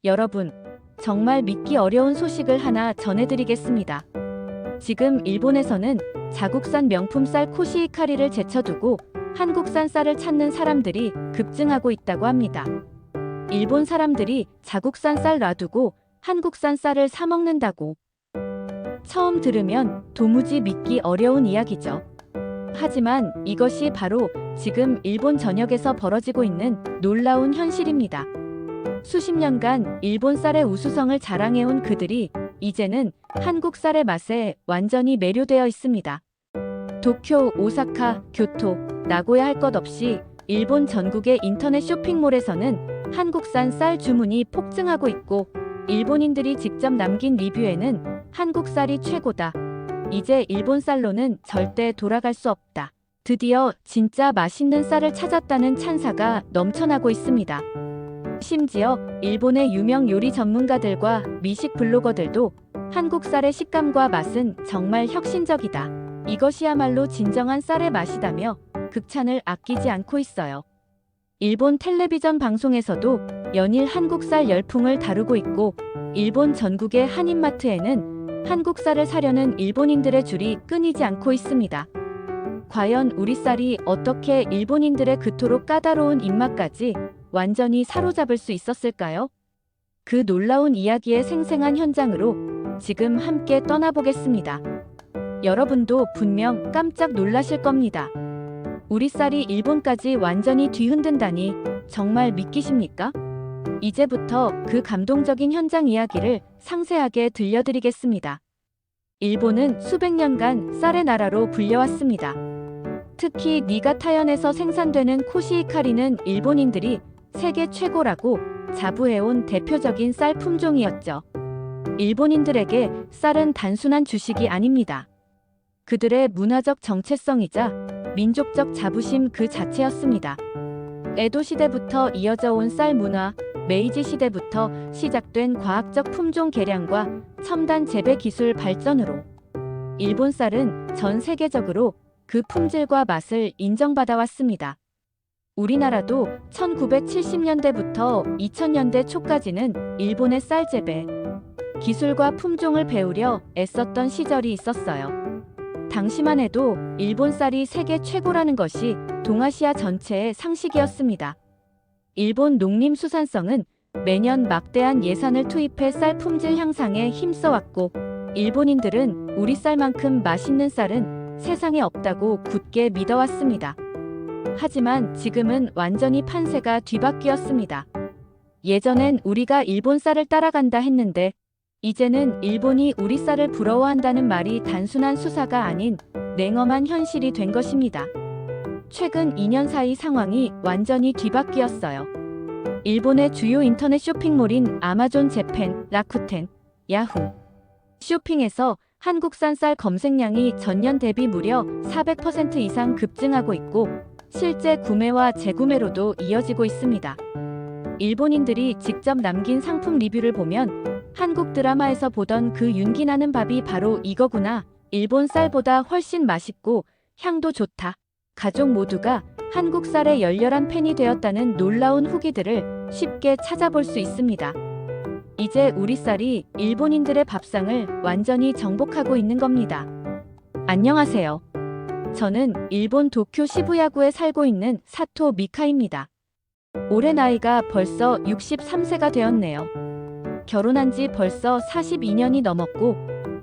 여러분, 정말 믿기 어려운 소식을 하나 전해드리겠습니다. 지금 일본에서는 자국산 명품 쌀 코시히카리를 제쳐두고 한국산 쌀을 찾는 사람들이 급증하고 있다고 합니다. 일본 사람들이 자국산 쌀 놔두고 한국산 쌀을 사 먹는다고. 처음 들으면 도무지 믿기 어려운 이야기죠. 하지만 이것이 바로 지금 일본 전역에서 벌어지고 있는 놀라운 현실입니다. 수십 년간 일본 쌀의 우수성을 자랑해온 그들이 이제는 한국 쌀의 맛에 완전히 매료되어 있습니다. 도쿄, 오사카, 교토, 나고야 할 것 없이 일본 전국의 인터넷 쇼핑몰에서는 한국산 쌀 주문이 폭증하고 있고, 일본인들이 직접 남긴 리뷰에는 한국 쌀이 최고다. 이제 일본 쌀로는 절대 돌아갈 수 없다. 드디어 진짜 맛있는 쌀을 찾았다는 찬사가 넘쳐나고 있습니다. 심지어 일본의 유명 요리 전문가들과 미식 블로거들도 한국 쌀의 식감과 맛은 정말 혁신적이다. 이것이야말로 진정한 쌀의 맛이다며 극찬을 아끼지 않고 있어요. 일본 텔레비전 방송에서도 연일 한국 쌀 열풍을 다루고 있고, 일본 전국의 한인마트에는 한국 쌀을 사려는 일본인들의 줄이 끊이지 않고 있습니다. 과연 우리 쌀이 어떻게 일본인들의 그토록 까다로운 입맛까지 완전히 사로잡을 수 있었을까요? 그 놀라운 이야기의 생생한 현장으로 지금 함께 떠나보겠습니다. 여러분도 분명 깜짝 놀라실 겁니다. 우리 쌀이 일본까지 완전히 뒤흔든다니 정말 믿기십니까? 이제부터 그 감동적인 현장 이야기를 상세하게 들려드리겠습니다. 일본은 수백 년간 쌀의 나라로 불려왔습니다. 특히 니가타현에서 생산되는 코시히카리는 일본인들이 세계 최고라고 자부해온 대표적인 쌀 품종이었죠. 일본인들에게 쌀은 단순한 주식이 아닙니다. 그들의 문화적 정체성이자 민족적 자부심 그 자체였습니다. 에도 시대부터 이어져 온 쌀 문화, 메이지 시대부터 시작된 과학적 품종 개량과 첨단 재배 기술 발전으로 일본 쌀은 전 세계적으로 그 품질과 맛을 인정받아 왔습니다. 우리나라도 1970년대부터 2000년대 초까지는 일본의 쌀 재배 기술과 품종을 배우려 애썼던 시절이 있었어요. 당시만 해도 일본 쌀이 세계 최고라는 것이 동아시아 전체의 상식이었습니다. 일본 농림수산성은 매년 막대한 예산을 투입해 쌀 품질 향상에 힘써왔고, 일본인들은 우리 쌀만큼 맛있는 쌀은 세상에 없다고 굳게 믿어왔습니다. 하지만 지금은 완전히 판세가 뒤바뀌었습니다. 예전엔 우리가 일본 쌀을 따라간다 했는데, 이제는 일본이 우리 쌀을 부러워한다는 말이 단순한 수사가 아닌 냉엄한 현실이 된 것입니다. 최근 2년 사이 상황이 완전히 뒤바뀌었어요. 일본의 주요 인터넷 쇼핑몰인 아마존 재팬, 라쿠텐, 야후 쇼핑에서 한국산 쌀 검색량이 전년 대비 무려 400% 이상 급증하고 있고, 실제 구매와 재구매로도 이어지고 있습니다. 일본인들이 직접 남긴 상품 리뷰를 보면 한국 드라마에서 보던 그 윤기나는 밥이 바로 이거구나. 일본 쌀보다 훨씬 맛있고 향도 좋다. 가족 모두가 한국 쌀의 열렬한 팬이 되었다는 놀라운 후기들을 쉽게 찾아볼 수 있습니다. 이제 우리 쌀이 일본인들의 밥상을 완전히 정복하고 있는 겁니다. 안녕하세요. 저는 일본 도쿄 시부야구에 살고 있는 사토 미카입니다. 올해 나이가 벌써 63세가 되었네요. 결혼한 지 벌써 42년이 넘었고,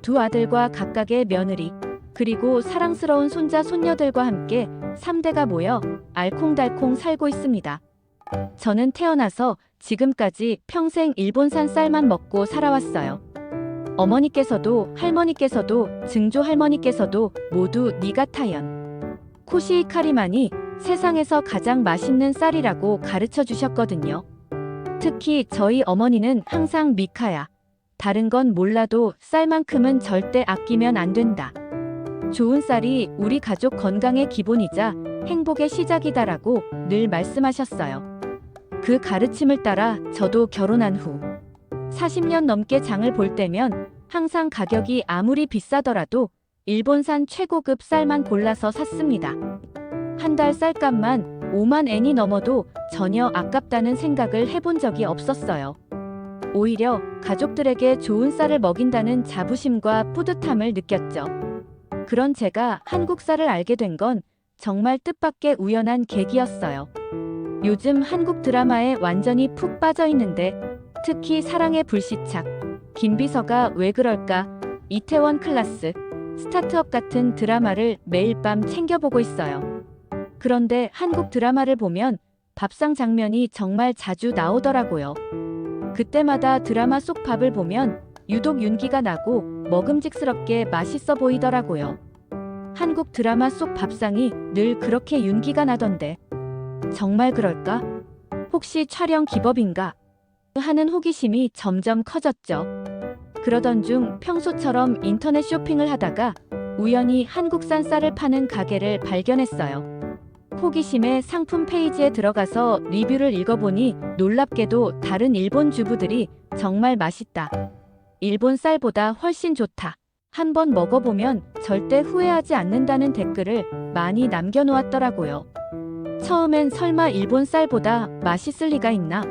두 아들과 각각의 며느리, 그리고 사랑스러운 손자 손녀들과 함께 3대가 모여 알콩달콩 살고 있습니다. 저는 태어나서 지금까지 평생 일본산 쌀만 먹고 살아왔어요. 어머니께서도 할머니께서도 증조 할머니께서도 모두 니가타현 코시히카리만이 세상에서 가장 맛있는 쌀이라고 가르쳐 주셨거든요. 특히 저희 어머니는 항상 미카야. 다른 건 몰라도 쌀만큼은 절대 아끼면 안 된다. 좋은 쌀이 우리 가족 건강의 기본이자 행복의 시작이다라고 늘 말씀하셨어요. 그 가르침을 따라 저도 결혼한 후 40년 넘게 장을 볼 때면 항상 가격이 아무리 비싸더라도 일본산 최고급 쌀만 골라서 샀습니다. 한 달 쌀값만 5만 엔이 넘어도 전혀 아깝다는 생각을 해본 적이 없었어요. 오히려 가족들에게 좋은 쌀을 먹인다는 자부심과 뿌듯함을 느꼈죠. 그런 제가 한국 쌀을 알게 된 건 정말 뜻밖의 우연한 계기였어요. 요즘 한국 드라마에 완전히 푹 빠져 있는데 특히 사랑의 불시착, 김비서가 왜 그럴까, 이태원 클라스, 스타트업 같은 드라마를 매일 밤 챙겨보고 있어요. 그런데 한국 드라마를 보면 밥상 장면이 정말 자주 나오더라고요. 그때마다 드라마 속 밥을 보면 유독 윤기가 나고 먹음직스럽게 맛있어 보이더라고요. 한국 드라마 속 밥상이 늘 그렇게 윤기가 나던데 정말 그럴까? 혹시 촬영 기법인가? 하는 호기심이 점점 커졌죠. 그러던 중 평소처럼 인터넷 쇼핑을 하다가 우연히 한국산 쌀을 파는 가게를 발견했어요. 호기심에 상품 페이지에 들어가서 리뷰를 읽어보니 놀랍게도 다른 일본 주부들이 정말 맛있다, 일본 쌀보다 훨씬 좋다, 한번 먹어보면 절대 후회하지 않는다는 댓글을 많이 남겨놓았더라고요. 처음엔 설마 일본 쌀보다 맛있을 리가 있나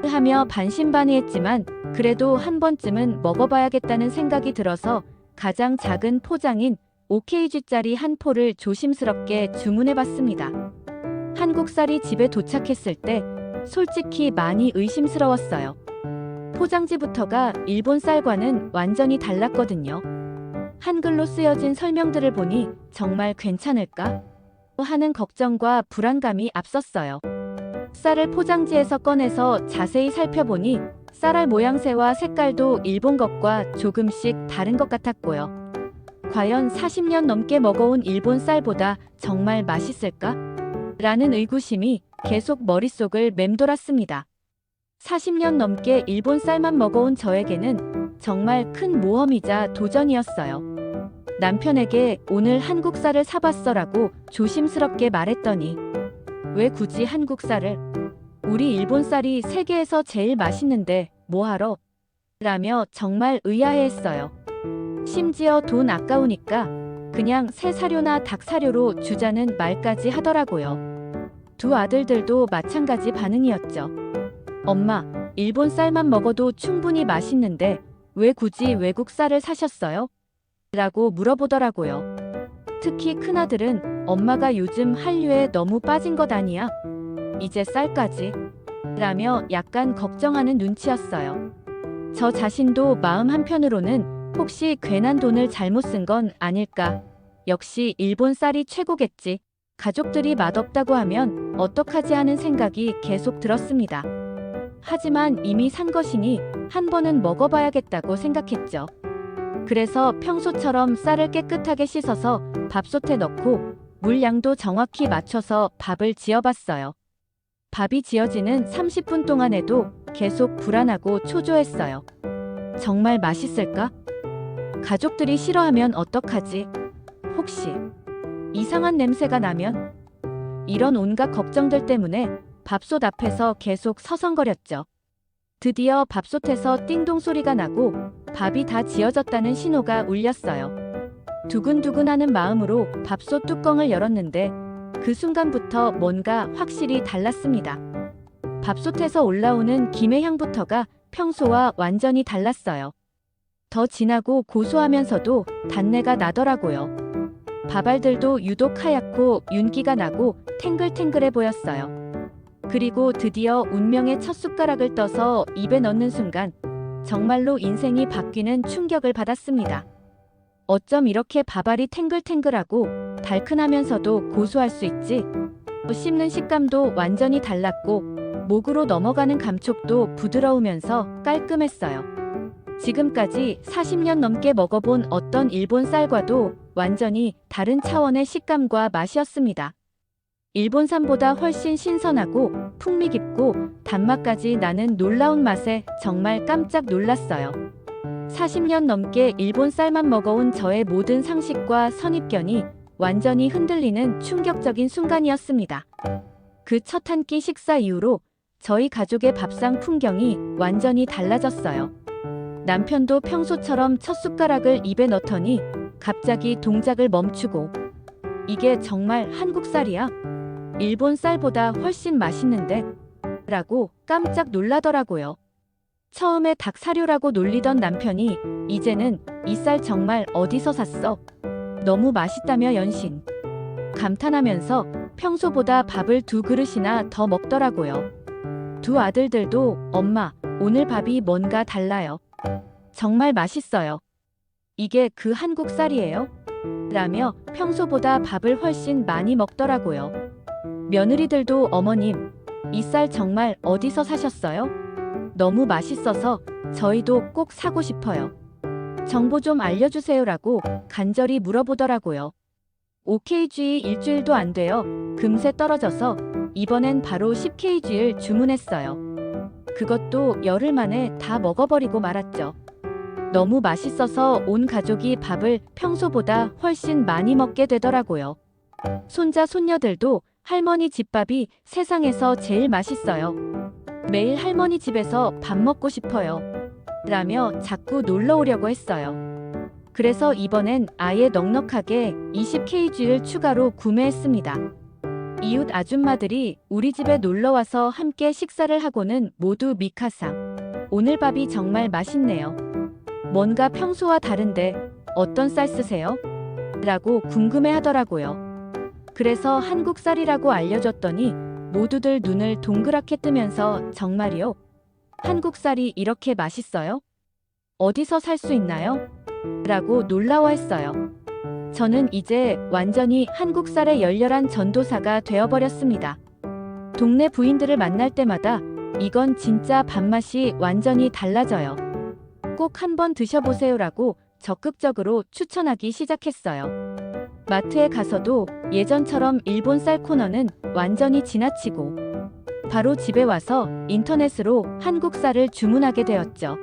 하며 반신반의했지만 그래도 한 번쯤은 먹어봐야겠다는 생각이 들어서 가장 작은 포장인 OKG짜리 한 포를 조심스럽게 주문해봤습니다. 한국 쌀이 집에 도착했을 때 솔직히 많이 의심스러웠어요. 포장지부터가 일본 쌀과는 완전히 달랐거든요. 한글로 쓰여진 설명들을 보니 정말 괜찮을까 하는 걱정과 불안감이 앞섰어요. 쌀을 포장지에서 꺼내서 자세히 살펴보니 쌀알 모양새와 색깔도 일본 것과 조금씩 다른 것 같았고요. 과연 40년 넘게 먹어온 일본 쌀보다 정말 맛있을까? 라는 의구심이 계속 머릿속을 맴돌았습니다. 40년 넘게 일본 쌀만 먹어온 저에게는 정말 큰 모험이자 도전이었어요. 남편에게 오늘 한국 쌀을 사봤어라고 조심스럽게 말했더니 왜 굳이 한국 쌀을? 우리 일본 쌀이 세계에서 제일 맛있는데 뭐하러? 라며 정말 의아해했어요. 심지어 돈 아까우니까 그냥 새 사료나 닭 사료로 주자는 말까지 하더라고요. 두 아들들도 마찬가지 반응이었죠. 엄마, 일본 쌀만 먹어도 충분히 맛있는데 왜 굳이 외국 쌀을 사셨어요? 라고 물어보더라고요. 특히 큰아들은 엄마가 요즘 한류에 너무 빠진 것 아니야? 이제 쌀까지? 라며 약간 걱정하는 눈치였어요. 저 자신도 마음 한편으로는 혹시 괜한 돈을 잘못 쓴 건 아닐까? 역시 일본 쌀이 최고겠지. 가족들이 맛없다고 하면 어떡하지 하는 생각이 계속 들었습니다. 하지만 이미 산 것이니 한 번은 먹어봐야겠다고 생각했죠. 그래서 평소처럼 쌀을 깨끗하게 씻어서 밥솥에 넣고 물량도 정확히 맞춰서 밥을 지어봤어요. 밥이 지어지는 30분 동안에도 계속 불안하고 초조했어요. 정말 맛있을까? 가족들이 싫어하면 어떡하지? 혹시 이상한 냄새가 나면? 이런 온갖 걱정들 때문에 밥솥 앞에서 계속 서성거렸죠. 드디어 밥솥에서 띵동 소리가 나고 밥이 다 지어졌다는 신호가 울렸어요. 두근두근하는 마음으로 밥솥 뚜껑을 열었는데 그 순간부터 뭔가 확실히 달랐습니다. 밥솥에서 올라오는 김의 향부터가 평소와 완전히 달랐어요. 더 진하고 고소하면서도 단내가 나더라고요. 밥알들도 유독 하얗고 윤기가 나고 탱글탱글해 보였어요. 그리고 드디어 운명의 첫 숟가락을 떠서 입에 넣는 순간 정말로 인생이 바뀌는 충격을 받았습니다. 어쩜 이렇게 밥알이 탱글탱글하고 달큰하면서도 고소할 수 있지? 씹는 식감도 완전히 달랐고 목으로 넘어가는 감촉도 부드러우면서 깔끔했어요. 지금까지 40년 넘게 먹어본 어떤 일본 쌀과도 완전히 다른 차원의 식감과 맛이었습니다. 일본산보다 훨씬 신선하고 풍미 깊고 단맛까지 나는 놀라운 맛에 정말 깜짝 놀랐어요. 40년 넘게 일본 쌀만 먹어온 저의 모든 상식과 선입견이 완전히 흔들리는 충격적인 순간이었습니다. 그 첫 한 끼 식사 이후로 저희 가족의 밥상 풍경이 완전히 달라졌어요. 남편도 평소처럼 첫 숟가락을 입에 넣더니 갑자기 동작을 멈추고 이게 정말 한국 쌀이야? 일본 쌀보다 훨씬 맛있는데? 라고 깜짝 놀라더라고요. 처음에 닭 사료라고 놀리던 남편이 이제는 이 쌀 정말 어디서 샀어? 너무 맛있다며 연신. 감탄하면서 평소보다 밥을 2그릇이나 더 먹더라고요. 두 아들들도 엄마, 오늘 밥이 뭔가 달라요. 정말 맛있어요. 이게 그 한국 쌀이에요? 라며 평소보다 밥을 훨씬 많이 먹더라고요. 며느리들도 어머님, 이 쌀 정말 어디서 사셨어요? 너무 맛있어서 저희도 꼭 사고 싶어요. 정보 좀 알려주세요라고 간절히 물어보더라고요. OKG 일주일도 안 돼요. 금세 떨어져서 이번엔 바로 10kg를 주문했어요. 그것도 열흘 만에 다 먹어버리고 말았죠. 너무 맛있어서 온 가족이 밥을 평소보다 훨씬 많이 먹게 되더라고요. 손자 손녀들도 할머니 집밥이 세상에서 제일 맛있어요. 매일 할머니 집에서 밥 먹고 싶어요. 라며 자꾸 놀러 오려고 했어요. 그래서 이번엔 아예 넉넉하게 20kg를 추가로 구매했습니다. 이웃 아줌마들이 우리 집에 놀러와서 함께 식사를 하고는 모두 미카상. 오늘 밥이 정말 맛있네요. 뭔가 평소와 다른데 어떤 쌀 쓰세요? 라고 궁금해 하더라고요. 그래서 한국 쌀이라고 알려줬더니 모두들 눈을 동그랗게 뜨면서 정말이요? 한국 쌀이 이렇게 맛있어요? 어디서 살 수 있나요? 라고 놀라워했어요. 저는 이제 완전히 한국 쌀의 열렬한 전도사가 되어버렸습니다. 동네 부인들을 만날 때마다 이건 진짜 밥맛이 완전히 달라져요. 꼭 한번 드셔보세요라고 적극적으로 추천하기 시작했어요. 마트에 가서도 예전처럼 일본 쌀 코너는 완전히 지나치고 바로 집에 와서 인터넷으로 한국 쌀을 주문하게 되었죠.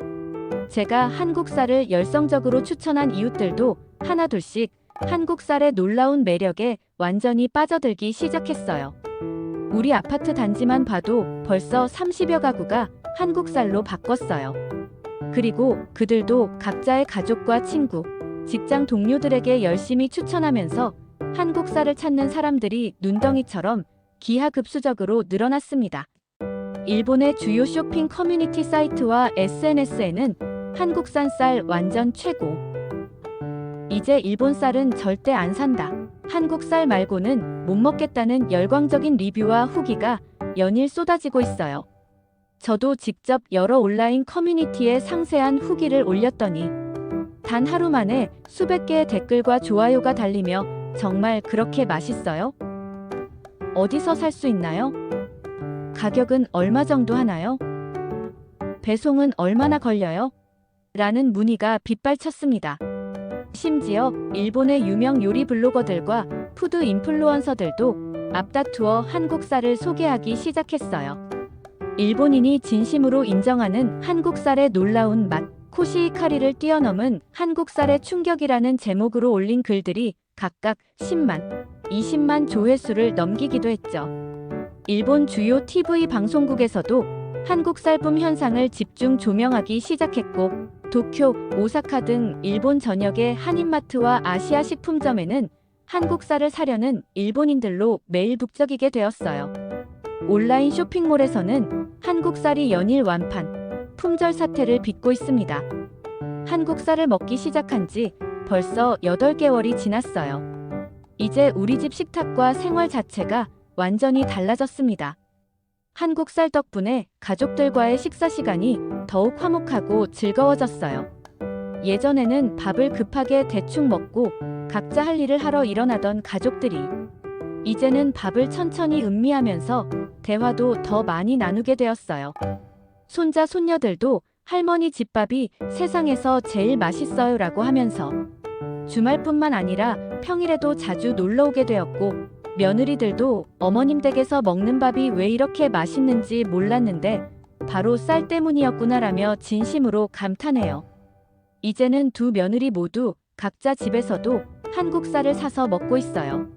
제가 한국 쌀을 열성적으로 추천한 이웃들도 하나둘씩 한국 쌀의 놀라운 매력에 완전히 빠져들기 시작했어요. 우리 아파트 단지만 봐도 벌써 30여 가구가 한국 쌀로 바꿨어요. 그리고 그들도 각자의 가족과 친구, 직장 동료들에게 열심히 추천하면서 한국 쌀을 찾는 사람들이 눈덩이처럼 기하급수적으로 늘어났습니다. 일본의 주요 쇼핑 커뮤니티 사이트와 SNS에는 한국산 쌀 완전 최고. 이제 일본 쌀은 절대 안 산다. 한국 쌀 말고는 못 먹겠다는 열광적인 리뷰와 후기가 연일 쏟아지고 있어요. 저도 직접 여러 온라인 커뮤니티에 상세한 후기를 올렸더니 단 하루 만에 수백 개의 댓글과 좋아요가 달리며 정말 그렇게 맛있어요? 어디서 살 수 있나요? 가격은 얼마 정도 하나요? 배송은 얼마나 걸려요? 라는 문의가 빗발쳤습니다. 심지어 일본의 유명 요리 블로거들과 푸드 인플루언서들도 앞다투어 한국 쌀을 소개하기 시작했어요. 일본인이 진심으로 인정하는 한국 쌀의 놀라운 맛, 코시히카리를 뛰어넘은 한국 쌀의 충격이라는 제목으로 올린 글들이 각각 10만, 20만 조회수를 넘기기도 했죠. 일본 주요 TV 방송국에서도 한국 쌀붐 현상을 집중 조명하기 시작했고, 도쿄, 오사카 등 일본 전역의 한인마트와 아시아 식품점에는 한국 쌀을 사려는 일본인들로 매일 북적이게 되었어요. 온라인 쇼핑몰에서는 한국 쌀이 연일 완판, 품절 사태를 빚고 있습니다. 한국 쌀을 먹기 시작한 지 벌써 8개월이 지났어요. 이제 우리 집 식탁과 생활 자체가 완전히 달라졌습니다. 한국 쌀 덕분에 가족들과의 식사 시간이 더욱 화목하고 즐거워졌어요. 예전에는 밥을 급하게 대충 먹고 각자 할 일을 하러 일어나던 가족들이 이제는 밥을 천천히 음미하면서 대화도 더 많이 나누게 되었어요. 손자 손녀들도 할머니 집밥이 세상에서 제일 맛있어요라고 하면서 주말뿐만 아니라 평일에도 자주 놀러 오게 되었고, 며느리들도 어머님 댁에서 먹는 밥이 왜 이렇게 맛있는지 몰랐는데 바로 쌀 때문이었구나라며 진심으로 감탄해요. 이제는 두 며느리 모두 각자 집에서도 한국 쌀을 사서 먹고 있어요.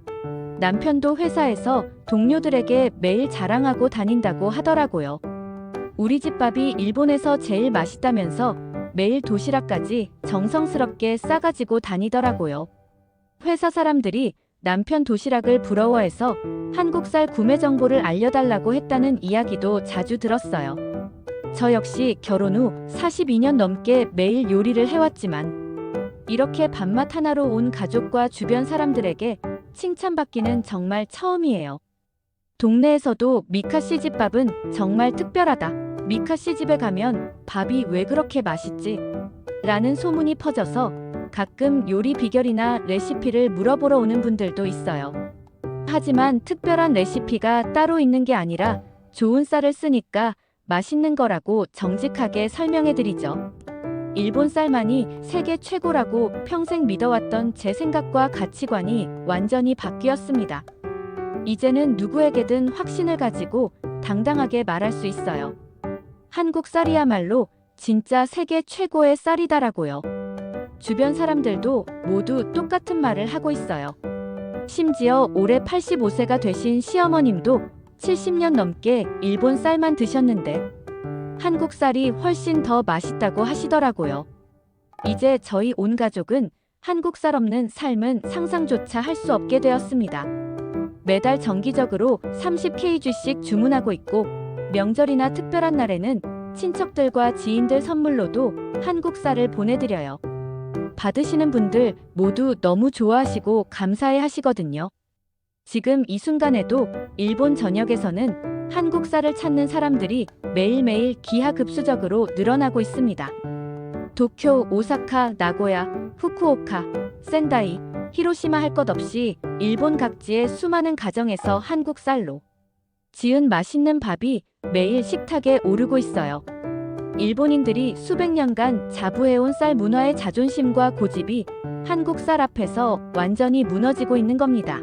남편도 회사에서 동료들에게 매일 자랑하고 다닌다고 하더라고요. 우리 집 밥이 일본에서 제일 맛있다면서 매일 도시락까지 정성스럽게 싸가지고 다니더라고요. 회사 사람들이 남편 도시락을 부러워해서 한국 쌀 구매 정보를 알려달라고 했다는 이야기도 자주 들었어요. 저 역시 결혼 후 42년 넘게 매일 요리를 해왔지만 이렇게 밥맛 하나로 온 가족과 주변 사람들에게 칭찬받기는 정말 처음이에요. 동네에서도 미카 씨 집 밥은 정말 특별하다. 미카 씨 집에 가면 밥이 왜 그렇게 맛있지? 라는 소문이 퍼져서 가끔 요리 비결이나 레시피를 물어보러 오는 분들도 있어요. 하지만 특별한 레시피가 따로 있는 게 아니라 좋은 쌀을 쓰니까 맛있는 거라고 정직하게 설명해드리죠. 일본 쌀만이 세계 최고라고 평생 믿어왔던 제 생각과 가치관이 완전히 바뀌었습니다. 이제는 누구에게든 확신을 가지고 당당하게 말할 수 있어요. 한국 쌀이야말로 진짜 세계 최고의 쌀이다라고요. 주변 사람들도 모두 똑같은 말을 하고 있어요. 심지어 올해 85세가 되신 시어머님도 70년 넘게 일본 쌀만 드셨는데 한국 쌀이 훨씬 더 맛있다고 하시더라고요. 이제 저희 온 가족은 한국 쌀 없는 삶은 상상조차 할 수 없게 되었습니다. 매달 정기적으로 30kg씩 주문하고 있고 명절이나 특별한 날에는 친척들과 지인들 선물로도 한국 쌀을 보내드려요. 받으시는 분들 모두 너무 좋아하시고 감사해 하시거든요. 지금 이 순간에도 일본 전역에서는 한국 쌀을 찾는 사람들이 매일매일 기하급수적으로 늘어나고 있습니다. 도쿄, 오사카, 나고야, 후쿠오카, 센다이, 히로시마 할 것 없이 일본 각지의 수많은 가정에서 한국 쌀로 지은 맛있는 밥이 매일 식탁에 오르고 있어요. 일본인들이 수백 년간 자부해온 쌀 문화의 자존심과 고집이 한국 쌀 앞에서 완전히 무너지고 있는 겁니다.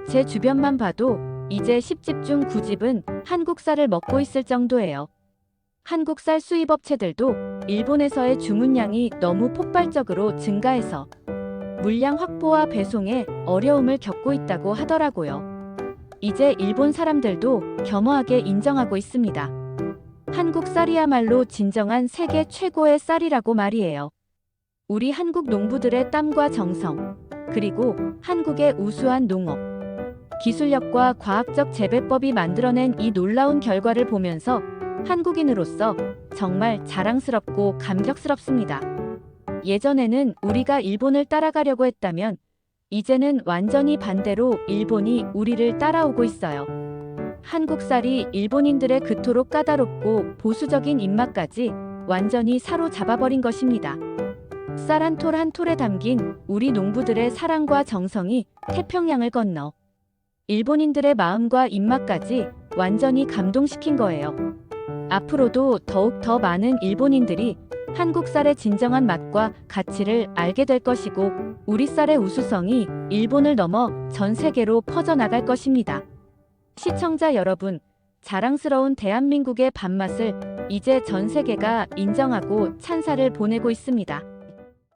제 주변만 봐도 이제 10집 중 9집은 한국 쌀을 먹고 있을 정도예요. 한국 쌀 수입업체들도 일본에서의 주문량이 너무 폭발적으로 증가해서 물량 확보와 배송에 어려움을 겪고 있다고 하더라고요. 이제 일본 사람들도 겸허하게 인정하고 있습니다. 한국 쌀이야말로 진정한 세계 최고의 쌀이라고 말이에요. 우리 한국 농부들의 땀과 정성, 그리고 한국의 우수한 농업, 기술력과 과학적 재배법이 만들어낸 이 놀라운 결과를 보면서 한국인으로서 정말 자랑스럽고 감격스럽습니다. 예전에는 우리가 일본을 따라가려고 했다면 이제는 완전히 반대로 일본이 우리를 따라오고 있어요. 한국 쌀이 일본인들의 그토록 까다롭고 보수적인 입맛까지 완전히 사로잡아버린 것입니다. 쌀 한 톨 한 톨에 담긴 우리 농부들의 사랑과 정성이 태평양을 건너 일본인들의 마음과 입맛까지 완전히 감동시킨 거예요. 앞으로도 더욱 더 많은 일본인들이 한국 쌀의 진정한 맛과 가치를 알게 될 것이고 우리 쌀의 우수성이 일본을 넘어 전 세계로 퍼져나갈 것입니다. 시청자 여러분, 자랑스러운 대한민국의 밥맛을 이제 전 세계가 인정하고 찬사를 보내고 있습니다.